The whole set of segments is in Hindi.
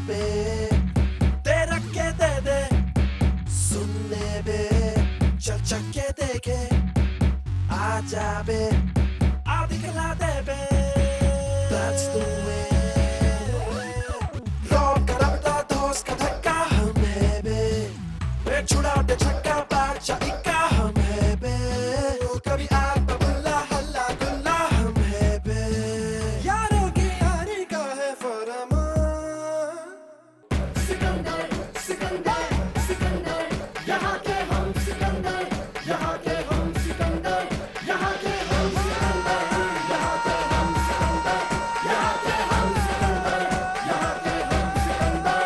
पे तेरा के दे दे सुनने बे चल चक्के देखे आजा बे आ दिखला दे बे That's the way रोड का रबड़ा दोस्त का धक्का हम है बे छुड़ा दे छक्का बादशा इक्का हम है बे कभी आग बबुल्ला हल्ला गुल्ला हम है बे यारों की यारी का है फरमान सिकंदर सिकंदर सिकंदर यहाँ के हम सिकंदर यहाँ के हम सिकंदर यहाँ के हम सिकंदर यहाँ के हम सिकंदर यहाँ के हम सिकंदर यहाँ के हम सिकंदर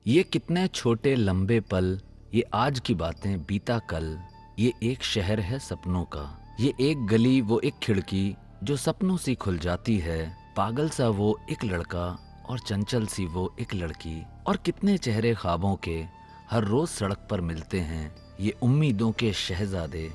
ये कितने छोटे लंबे पल, ये आज की बातें बीता कल, ये एक शहर है सपनों का, ये एक गली वो एक खिड़की जो सपनों सी खुल जाती है, पागल सा वो एक लड़का और चंचल सी वो एक लड़की, और कितने चेहरे ख्वाबों के हर रोज सड़क पर मिलते हैं, ये उम्मीदों के शहजादे,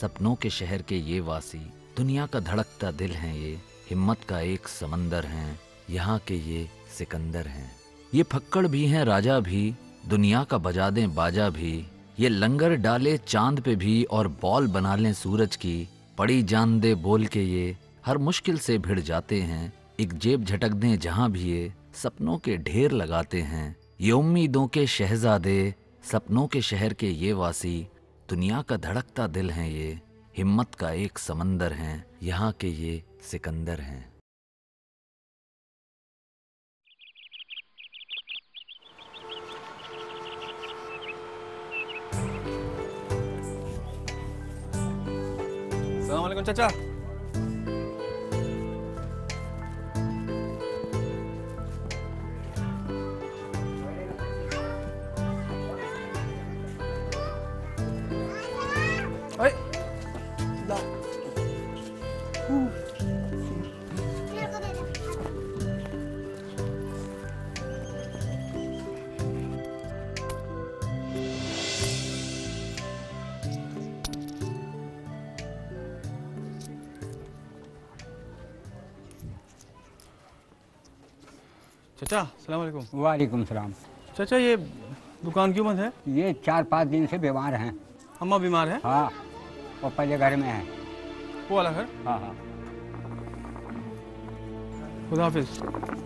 सपनों के शहर के ये वासी, दुनिया का धड़कता दिल हैं ये, हिम्मत का एक समंदर हैं, यहाँ के ये सिकंदर हैं। ये फक्कड़ भी हैं राजा भी, दुनिया का बजा दें बाजा भी, ये लंगर डाले चांद पे भी और बॉल बना लें सूरज की, पड़ी जान दे बोल के ये हर मुश्किल से भिड़ जाते हैं, एक जेब झटक दें जहां भी ये सपनों के ढेर लगाते हैं, ये उम्मीदों के शहजादे, सपनों के शहर के ये वासी, दुनिया का धड़कता दिल हैं ये, हिम्मत का एक समंदर हैं, यहाँ के ये सिकंदर हैं। अस्सलाम वालेकुम चाचा। ओए ला चाचा अस्सलाम वालेकुम। वालेकुम सलाम। चाचा ये दुकान क्यों बंद है? ये 4-5 दिन से बीमार हैं। अम्मा बीमार है? हाँ, वो पहले घर में है। वो वाला घर? हाँ हाँ। खुदा हाफिज।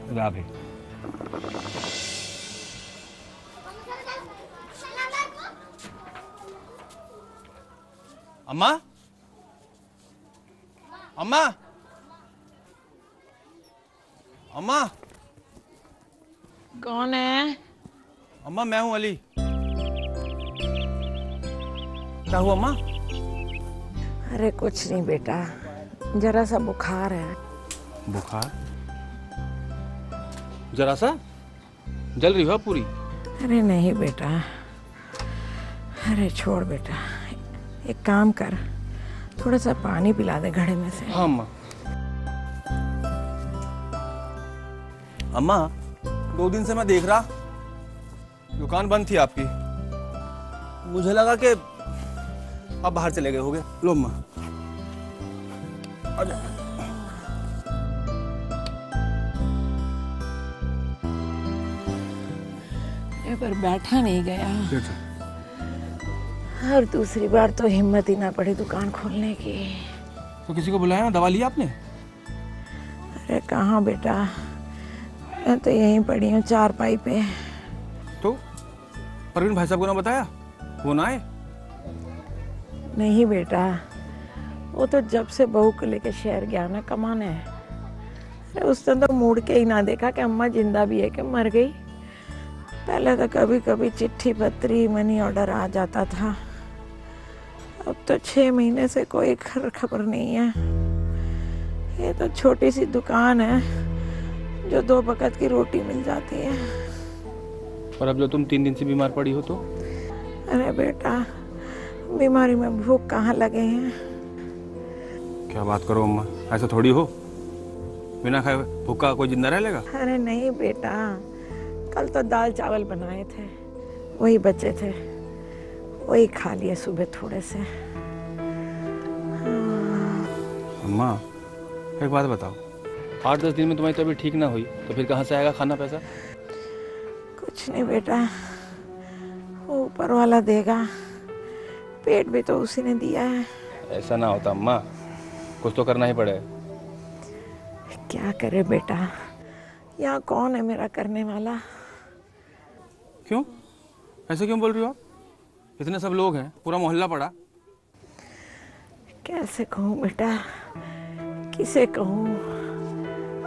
खुदा हाफिज। अम्मा अम्मा अम्मा कौन है? अम्मा मैं हूँ अली। क्या हुआ अम्मा? अरे कुछ नहीं बेटा, जरा सा बुखार है। बुखार? जरा सा? जल रही हो पूरी? अरे नहीं बेटा, अरे छोड़ बेटा, एक काम कर, थोड़ा सा पानी पिला दे घड़े में से। हाँ अम्मा। अम्मा 2 दिन से मैं देख रहा, दुकान बंद थी आपकी, मुझे लगा कि आप बाहर चले गए होगे। लो अम्मा। पर बैठा नहीं गया, और दूसरी बार तो हिम्मत ही ना पड़ी दुकान खोलने की। तो किसी को बुलाया ना? दवा ली आपने? अरे कहाँ बेटा, मैं तो यहीं पड़ी हूँ चारपाई पे। तो परवीन भाई साहब को ना बताया? वो ना आए? नहीं बेटा, वो तो जब से बहू को लेकर शहर गया ना कमाने, अरे उस दिन तो मुड़ के ही ना देखा कि अम्मा जिंदा भी है कि मर गई। पहले तो कभी कभी चिट्ठी पत्री मनी ऑर्डर आ जाता था, अब तो 6 महीने से कोई खबर नहीं है। ये तो छोटी सी दुकान है जो 2 वक्त की रोटी मिल जाती है। और अब जो तुम 3 दिन से बीमार पड़ी हो तो? अरे बेटा, बीमारी में भूख कहाँ लगे हैं। क्या बात करो अम्मा, ऐसा थोड़ी हो, बिना खाए भूखा कोई जिंदा रह लेगा? अरे नहीं बेटा, कल तो दाल चावल बनाए थे, वही बचे थे, वही खा लिए सुबह थोड़े से। अम्मा एक बात बताओ, 8-10 दिन में तुम्हारी तबीयत ठीक ना हुई तो फिर कहाँ से आएगा खाना पैसा? कुछ नहीं बेटा, वो ऊपर वाला देगा, पेट भी तो उसी ने दिया है। ऐसा ना होता अम्मा, कुछ तो करना ही पड़ेगा। क्या करे बेटा, यहाँ कौन है मेरा करने वाला? क्यों ऐसे क्यों बोल रही हो आप? इतने सब लोग हैं, पूरा मोहल्ला पड़ा। कैसे कहूँ बेटा, किसे कहूँ?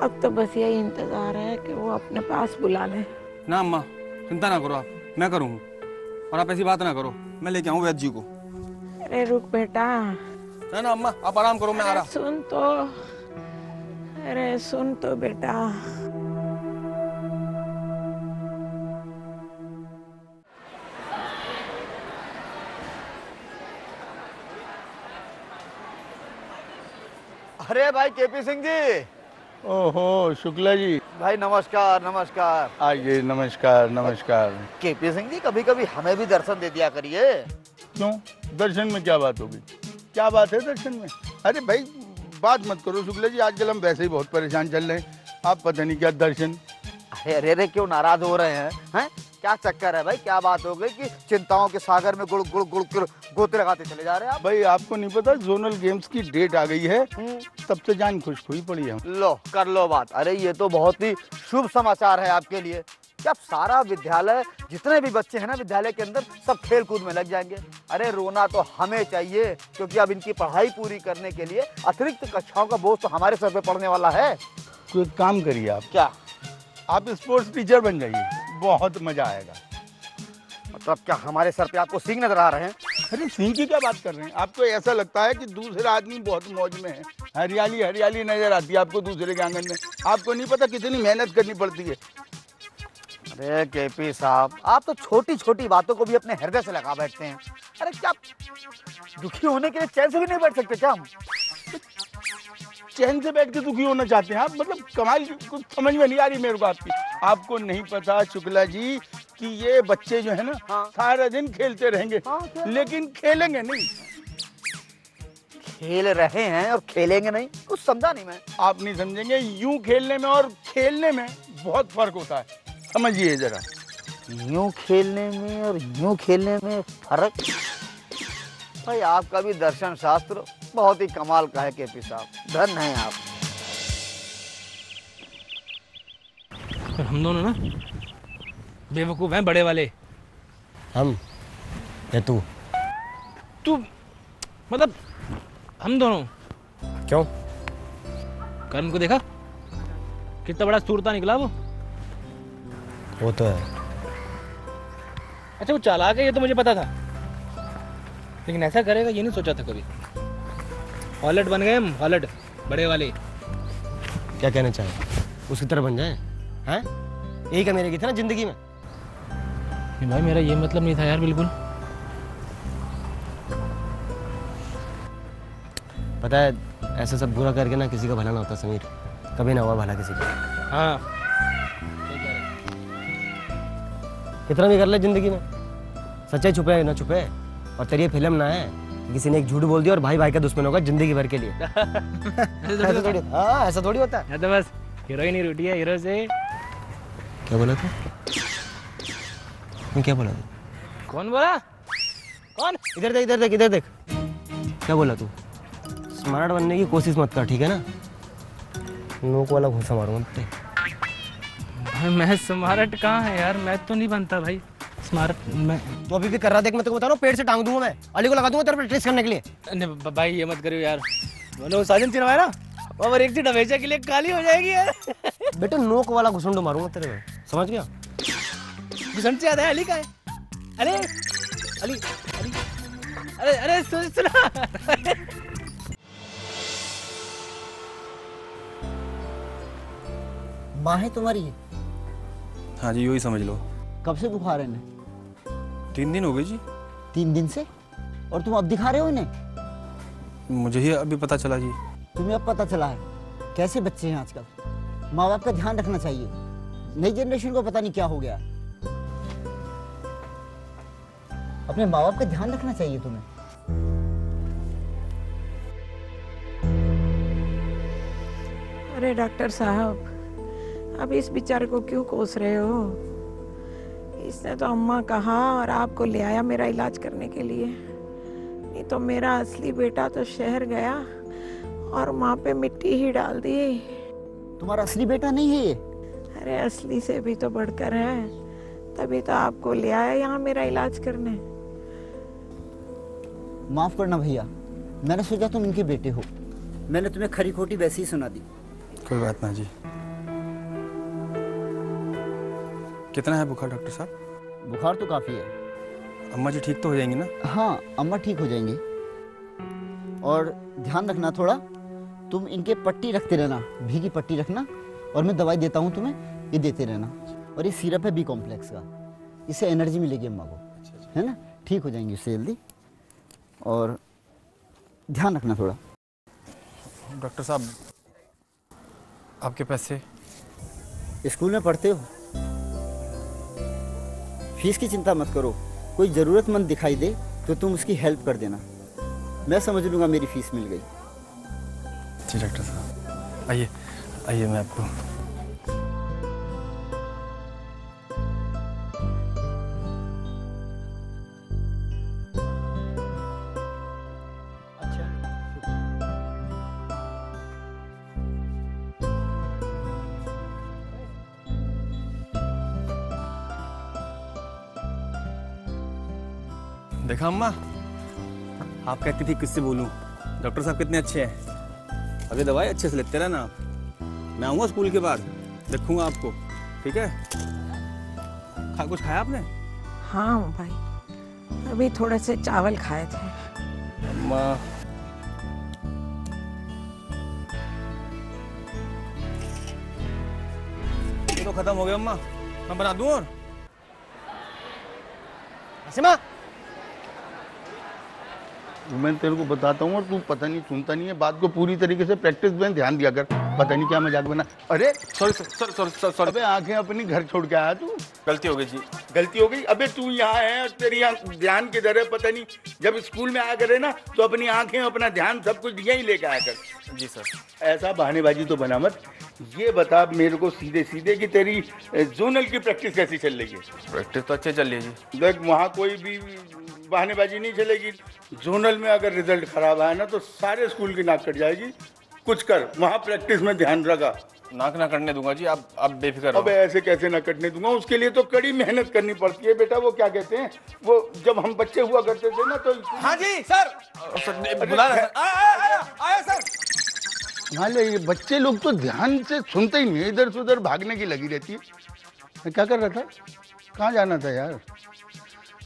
अब तो बस यही इंतजार है कि वो अपने पास बुला ले। ना अम्मा चिंता ना करो आप, मैं करूँ। और आप ऐसी बात ना करो, मैं लेके आऊँ वैद्य जी को। अरे रुक बेटा। ना अम्मा आप आराम करो, मैं आ रहा। सुन तो, अरे सुन तो बेटा। अरे भाई केपी सिंह जी। ओहो शुक्ला जी, भाई नमस्कार नमस्कार। आइए। नमस्कार नमस्कार। केपी सिंह जी कभी कभी हमें भी दर्शन दे दिया करिए। क्यों, दर्शन में क्या बात होगी? क्या बात है दर्शन में? अरे भाई बात मत करो शुक्ला जी, आजकल हम वैसे ही बहुत परेशान चल रहे हैं। आप पता नहीं क्या दर्शन। अरे अरे अरे क्यों नाराज हो रहे हैं? क्या चक्कर है भाई, क्या बात हो गई कि चिंताओं के सागर में गुड़ गुड़ गुड़ गुड़ गोते लगाते चले जा रहे हैं आप? भाई आपको नहीं पता, जोनल गेम्स की डेट आ गई है, तब से जान खुश हुई पड़ी है। लो कर लो बात। अरे ये तो बहुत ही शुभ समाचार है आपके लिए कि अब सारा विद्यालय, जितने भी बच्चे हैं ना विद्यालय के अंदर, सब खेल कूद में लग जाएंगे। अरे रोना तो हमें चाहिए, क्योंकि अब इनकी पढ़ाई पूरी करने के लिए अतिरिक्त कक्षाओं का बोझ तो हमारे सर पे पड़ने वाला है। तो एक काम करिए आप, क्या? आप स्पोर्ट्स टीचर बन जाइए, बहुत मजा आएगा। मतलब क्या हमारे सर पे आपको सिंह नजर आ रहे हैं? अरे सिंह की क्या बात कर रहे हैं? आपको ऐसा लगता है कि दूसरा आदमी बहुत मौज में है, हरियाली हरियाली नजर आती है आपको दूसरे के आंगन में। आपको नहीं पता कितनी मेहनत करनी पड़ती है। अरे केपी साहब, आप तो छोटी छोटी बातों को भी अपने हृदय से लगा बैठते हैं। अरे क्या दुखी होने के लिए चैन से भी नहीं बैठ सकते क्या हम? चैन से बैठ के दुखी होना चाहते हैं आप? मतलब कमाल, कुछ समझ में नहीं आ रही मेरे को आपकी। आपको नहीं पता शुक्ला जी कि ये बच्चे जो है ना, सारा दिन खेलते रहेंगे, लेकिन खेलेंगे नहीं। खेल रहे हैं और खेलेंगे नहीं, कुछ समझा नहीं मैं। आप नहीं समझेंगे, यूं खेलने में और खेलने में बहुत फर्क होता है, समझिए जरा। यूं खेलने में और यूं खेलने में फर्क? भाई आपका भी दर्शन शास्त्र बहुत ही कमाल का है केपी साहब, धन्य हैं आप। हम दोनों ना बेवकूफ हैं, बड़े वाले। हम या तू? तू मतलब हम दोनों। क्यों? करण को देखा, कितना बड़ा सूरता निकला वो तो है। अच्छा वो चालाक है, ये तो मुझे पता था, लेकिन ऐसा करेगा ये नहीं सोचा था कभी। हॉलट बन गए हम, हॉलट बड़े वाले। क्या कहना चाहे, उसकी तरह बन जाए? हैं, यही क्या मेरे की था ना जिंदगी में। नहीं भाई मेरा ये मतलब नहीं था यार, बिल्कुल। पता है ऐसा सब बुरा करके ना किसी का भला ना होता समीर, कभी ना हुआ भला किसी का। हाँ कितना भी कर ले जिंदगी में, सच्चाई छुपे ना छुपे। और तेरी ये फिल्म ना है कि किसी ने एक झूठ बोल दिया और भाई भाई का दुश्मन होगा जिंदगी भर के लिए। ऐसा थोड़ी, हाँ ऐसा थोड़ी होता है। तो बस हीरोइन ही रूठी है हीरो से। क्या बोला था? क्या बोला था? कौन बोला? कौन? इधर देख इधर देख इधर देख। क्या बोला तू? स्मार्ट बनने की कोशिश मत कर, ठीक है ना? नोक वाला घुसा मारूंगा तुझे। भाई मैं स्मार्ट कहाँ है यार, मैं तो नहीं बनता भाई स्मार्ट। मैं तो अभी भी कर रहा, देख मैं तेको बता रहा हूँ, पेट से टांग दूंगा मैं, अली को लगा दूंगा तेरे पे टेस्ट करने के लिए। भाई ये मत करियो यार, बोलो साजन सिन्हा है ना, और एक सीट हमेशा के लिए खाली हो जाएगी यार। बेटे नोक वाला घुसंडो मारूंगा तेरे में, समझ गया? घुसंड से याद है अली का है। अरे अली अली अरे अरे सुना। माँ है तुम्हारी? हाँ जी, यही समझ लो। कब से बुखार है इन्हें? 3 दिन हो गए जी। 3 दिन से? और तुम अब दिखा रहे हो इन्हें? मुझे ही अभी पता चला जी। तुम्हें अब पता चला है? कैसे बच्चे हैं आजकल, माँ बाप का ध्यान रखना चाहिए। नई जनरेशन को पता नहीं क्या हो गया, अपने माँ बाप का ध्यान रखना चाहिए तुम्हें। अरे डॉक्टर साहब, अब इस बेचारे को क्यों कोस रहे हो? इसने तो अम्मा कहा और आपको ले आया मेरा इलाज करने के लिए। नहीं तो मेरा असली बेटा तो शहर गया और माँ पे मिट्टी ही डाल दी। तुम्हारा असली बेटा नहीं है ये? अरे असली से भी तो बढ़कर है, तभी तो आपको ले आया यहाँ मेरा इलाज करने। माफ करना भैया, मैंने सोचा तुम इनके बेटे हो। मैंने तुम्हें खरी खोटी वैसे ही सुना दी। कोई बात ना जी। कितना है बुखार डॉक्टर साहब? बुखार तो काफी है। अम्मा जी ठीक तो हो जाएंगी ना? हाँ, अम्मा ठीक हो जाएंगी। और ध्यान रखना थोड़ा, तुम इनके पट्टी रखते रहना, भीगी पट्टी रखना। और मैं दवाई देता हूँ तुम्हें, ये देते रहना। और ये सिरप है बी कॉम्प्लेक्स का, इससे एनर्जी मिलेगी अम्मा को, है ना? ठीक हो जाएंगी उससे जल्दी। और ध्यान रखना थोड़ा। डॉक्टर साहब, आपके पैसे? स्कूल में पढ़ते हो, फीस की चिंता मत करो। कोई ज़रूरतमंद दिखाई दे तो तुम उसकी हेल्प कर देना, मैं समझ लूँगा मेरी फीस मिल गई। जी डॉक्टर साहब, आइए आइए, मैं आपको देखा अम्मा, आप कहती थी किससे बोलूं, डॉक्टर साहब कितने अच्छे हैं। अभी दवाई अच्छे से लेते रहना आप। मैं आऊँगा स्कूल के बाद, देखूंगा आपको, ठीक है? कुछ खाया आपने? हाँ भाई, अभी थोड़े से चावल खाए थे। अम्मा, ये तो खत्म हो गया अम्मा, मैं बना दूं और? सीमा, मैं तेरे को बताता हूँ और तू पता नहीं सुनता नहीं है बात को। पूरी तरीके से प्रैक्टिस में ध्यान दिया कर। पता नहीं क्या मजाक बना। अरे सॉरी सॉरी सॉरी। अबे आंखें अपनी घर छोड़ के आया तू। गलती हो गई जी। गलती हो गई? अबे तू यहाँ है और तेरी ध्यान किधर है पता नहीं। जब स्कूल में आया करे ना तो अपनी आंखें, अपना ध्यान सब कुछ यहीं लेके आया कर। जी सर। ऐसा बहानेबाजी तो बना मत। ये बता मेरे को सीधे सीधे कि तेरी जोनल की प्रैक्टिस कैसी चल रही है? प्रैक्टिस तो अच्छी चल रही है जी। देख, वहाँ कोई भी बहानेबाजी नहीं चलेगी। जोनल में अगर रिजल्ट खराब आया ना तो सारे स्कूल की नाक कट जाएगी। कुछ कर, वहाँ प्रैक्टिस में ध्यान रखा। नाक ना कटने दूंगा जी, आप बेफिक्र रहो। अबे ऐसे कैसे ना कटने दूंगा? उसके लिए तो कड़ी मेहनत करनी पड़ती है बेटा। वो क्या कहते हैं, वो जब हम बच्चे हुआ करते थे ना तो। हाँ जी सर, बुला आया सर। हाँ, ये बच्चे लोग तो ध्यान से सुनते ही नहीं, इधर से उधर भागने की लगी रहती है। मैं क्या कर रहा था? कहाँ जाना था यार?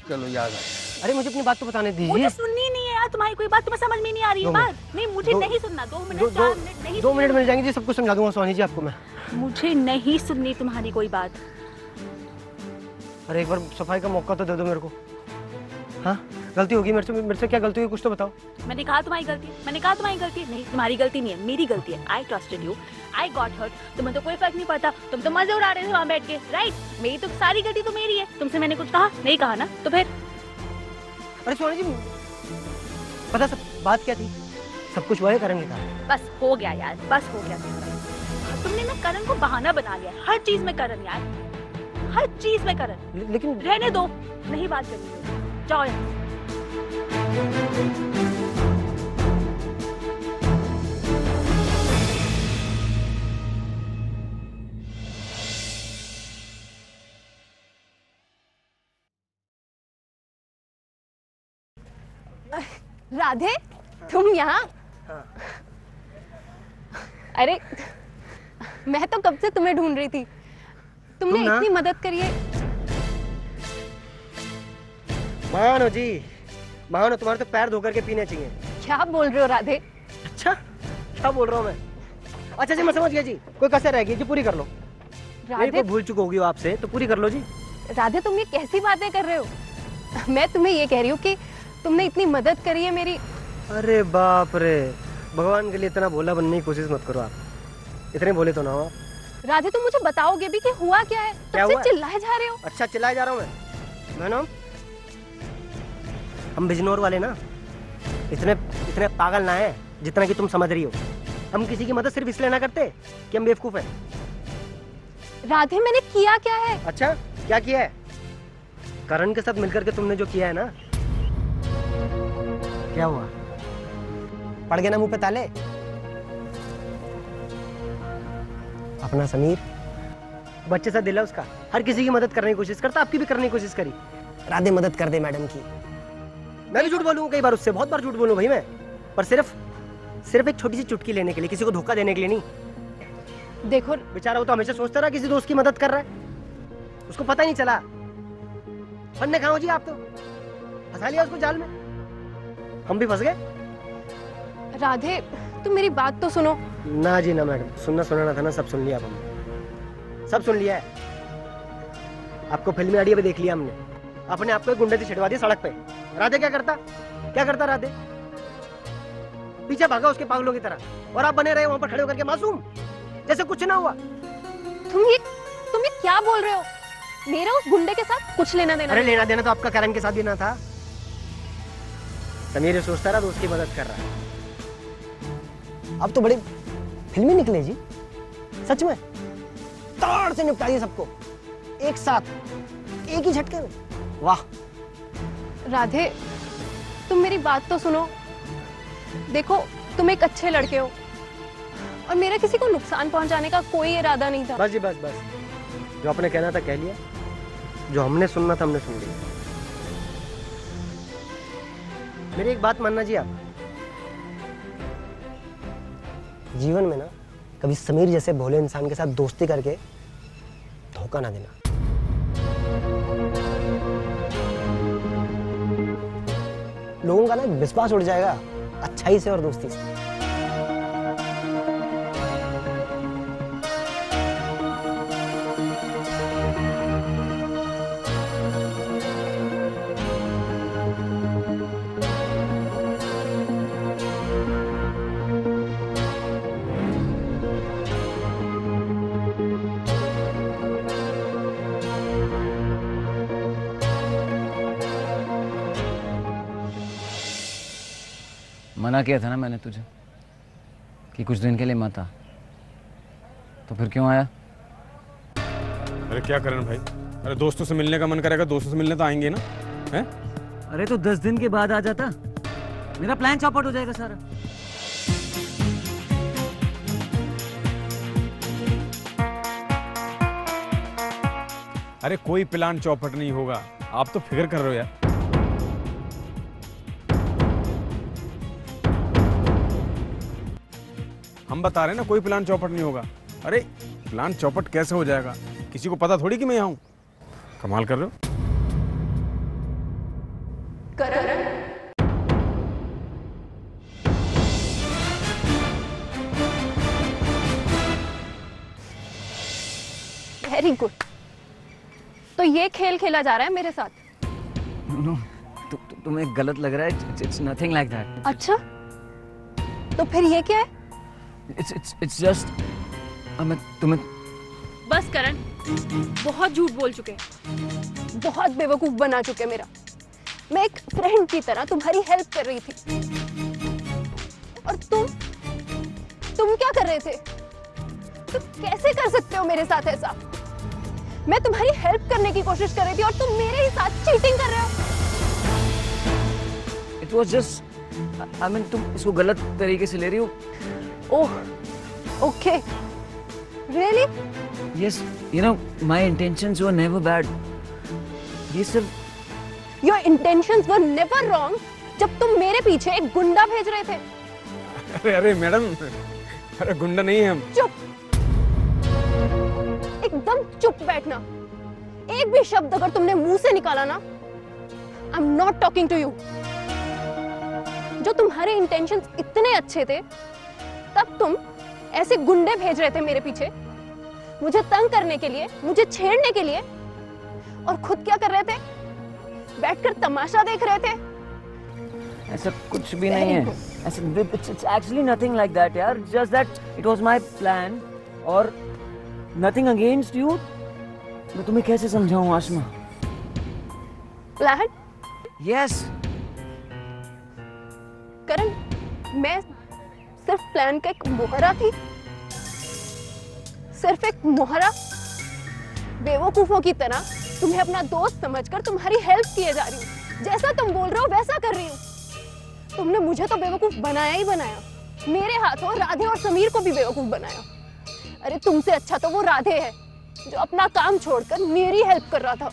चलो याद आ। अरे मुझे अपनी बात तो बताने दीजिए। मुझे सुननी नहीं है यार तुम्हारी कोई बात। तुम्हें समझ में नहीं आ रही है बात? नहीं, मुझे नहीं सुनना। 2 मिनट 4 मिनट नहीं। 2 मिनट मिल जाएंगे जी, सब कुछ समझा दूंगा सोनी जी आपको मैं। मुझे नहीं सुननी तुम्हारी कोई बात। अरे एक बार सफाई का मौका तो दे दो मेरे को। हाँ, गलती होगी मेरे से क्या गलती हुई, कुछ तो बताओ। मैंने कहा तुम्हारी गलती है, मैंने कहा तुम्हारी गलती है। नहीं, तुम्हारी गलती नहीं है, मेरी गलती है। I trusted you, I got hurt. तुम्हें तो कोई फर्क नहीं पड़ता, तुम तो मजे उड़ा रहे थे वहाँ बैठ के, राइट? मेरी तो सारी गलती तो मेरी है। तुमसे मैंने कुछ कहा नहीं? कहा ना, तो फिर? अरे सोनी जी, पता सब बात क्या थी? सब कुछ वही करण के कहा। बस हो गया यार, बस हो गया तुम्हारा। तुमने ना करण को बहाना बना लिया। हर चीज में करण यार, हर चीज में करण। लेकिन रहने दो, नहीं बात करनी। जाओ यार। राधे, तुम यहाँ? अरे मैं तो कब से तुम्हें ढूंढ रही थी। तुमने इतनी मदद करी है। मानो जी, मानो तुम्हारे तो पैर धो करके पीने चाहिए। क्या बोल रहे हो राधे? अच्छा, क्या बोल रहा हूँ मैं? अच्छा जी, मैं समझ गया जी। कोई कसर रह गई जी, पूरी कर लो। राधे, भूल चुकी होगी आपसे, तो पूरी कर लो जी। राधे, तुम ये कैसी बातें कर रहे हो? मैं तुम्हें ये कह रही हूँ कि तुमने इतनी मदद करी है मेरी। अरे बाप रे, भगवान के लिए इतना भोला बनने की कोशिश मत करो आप। इतने भोले तो ना हो। राधे, तुम मुझे बताओगे भी कि हुआ क्या है? क्या हुआ? चिल्लाए जा रहे हो। अच्छा, चिल्लाए जा रहा हूँ मैं ना? हम बिजनौर वाले ना इतने पागल ना है जितना कि तुम समझ रही हो। हम किसी की मदद सिर्फ इसलिए ना करते कि हम बेवकूफ हैं। राधे मैंने किया क्या है? अच्छा क्या किया है? करण के साथ मिलकर के तुमने जो किया है ना, क्या हुआ? पड़ गया ना मुंह पे ताले? अपना समीर बच्चे सा दिल है उसका, हर किसी की मदद करने की कोशिश करता, आपकी भी करने की कोशिश करी। राधे मदद कर दे मैडम की। मैं भी झूठ बोलूं कई बार, उससे बहुत बार झूठ बोलूं भाई मैं, पर सिर्फ एक छोटी सी चुटकी लेने के लिए, किसी को धोखा देने के लिए नहीं। देखो बेचारा वो तो हमेशा सोचता रहा किसी दोस्त की मदद कर रहा है, उसको पता ही नहीं चला। फन्ने खाओ जी आप तो, फंसा लिया उसको जाल में, हम भी फंस गए। राधे तुम मेरी बात तो सुनो। ना जी ना मैडम, सुनना सुनाना था ना, सब सुन लिया अब हमने, सब सुन लिया है। आपको फिल्मी आडियो भी देख लिया हमने, अपने आप को गुंडे से छिड़वा दिया सड़क पे। राधे क्या करता राधे? पीछे भागा उसके पागलों की तरह, और आप बने रहे वहां पर खड़े होकर के मासूम, जैसे कुछ ना हुआ। तुम ये क्या बोल रहे हो? मेरा उस गुंडे के साथ कुछ लेना देना? अरे लेना देना तो आपका करण के साथ भी ना था। समीर सोचता रहा तो उसकी मदद कर रहा है। अब तो बड़े फिल्मी निकले जी, सच में ताड़ से निपटा दिए सबको एक साथ, एक ही झटके में। वाह राधे तुम मेरी बात तो सुनो। देखो तुम एक अच्छे लड़के हो और मेरा किसी को नुकसान पहुंचाने का कोई इरादा नहीं था। बस जी बस, जो आपने कहना था कह लिया, जो हमने सुनना था हमने सुन लिया। मेरी एक बात मानना जी, आप जीवन में ना कभी समीर जैसे भोले इंसान के साथ दोस्ती करके धोखा ना देना। लोगों का ना विश्वास उड़ जाएगा अच्छाई से और दोस्ती से। मना किया था ना मैंने तुझे कि कुछ दिन के लिए मत आ, तो फिर क्यों आया? अरे क्या करण भाई, अरे दोस्तों से मिलने का मन करेगा, दोस्तों से मिलने तो आएंगे ना, हैं? अरे तो 10 दिन के बाद आ जाता, मेरा प्लान चौपट हो जाएगा सारा। अरे कोई प्लान चौपट नहीं होगा, आप तो फिक्र कर रहे हो यार। हम बता रहे हैं ना कोई प्लान चौपट नहीं होगा। अरे प्लान चौपट कैसे हो जाएगा, किसी को पता थोड़ी कि मैं यहाँ हूँ। कमाल कर रहे हो। Very good. तो ये खेल खेला जा रहा है मेरे साथ? नो, तुम्हें गलत लग रहा है। It's nothing like that. अच्छा तो फिर ये क्या है? It's just मैं तुम्हें। बस करण, बहुत झूठ बोल चुके, बहुत बेवकूफ बना चुके मेरा। मैं एक फ्रेंड की तरह तुम्हारी हेल्प कर रही थी और तुम क्या कर रहे थे? तुम कैसे कर सकते हो मेरे साथ ऐसा? मैं तुम्हारी हेल्प करने की कोशिश कर रही थी और तुम मेरे ही साथ चीटिंग कर रहे हो। It was just, I mean, तुम इसको गलत तरीके से ले रही हो। ओह, okay. Really? Yes, you know, my intentions were never bad. ये सब Your intentions were never wrong जब तुम मेरे पीछे एक गुंडा भेज रहे थे। अरे मैडम, अरे गुंडा नहीं है हम। चुप, एकदम चुप बैठना। एक भी शब्द अगर तुमने मुंह से निकाला ना, I'm not talking to you. जो तुम्हारे इंटेंशंस इतने अच्छे थे, तब तुम ऐसे गुंडे भेज रहे थे मेरे पीछे, मुझे तंग करने के लिए, मुझे छेड़ने के लिए, और खुद क्या कर रहे थे? बैठकर तमाशा देख रहे थे। ऐसा कुछ भी नहीं है। ऐसा it's actually nothing like that यार। Just that it was my plan और nothing against you। मैं तुम्हें कैसे समझाऊं आशमा? प्लान? Yes। करण, मैं सिर्फ प्लान का एक मोहरा थी, सिर्फ एक मोहरा। बेवकूफों की तरह तुम्हें अपना दोस्त समझकर तुम्हारी हेल्प किए जा रही हूँ, जैसा तुम बोल रहे हो वैसा कर रही हूँ। तुमने मुझे तो बेवकूफ बनाया ही बनाया, मेरे हाथों राधे और समीर को भी बेवकूफ बनाया। अरे तुमसे अच्छा तो वो राधे है जो अपना काम छोड़कर मेरी हेल्प कर रहा था,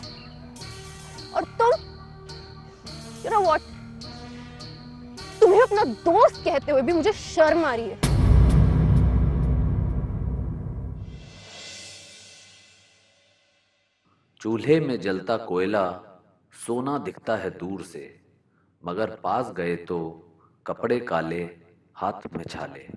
और तुम You know what? तुम्हें अपना दोस्त कहते हुए भी मुझे शर्म आ रही है। चूल्हे में जलता कोयला सोना दिखता है दूर से, मगर पास गए तो कपड़े काले हाथ में छाले।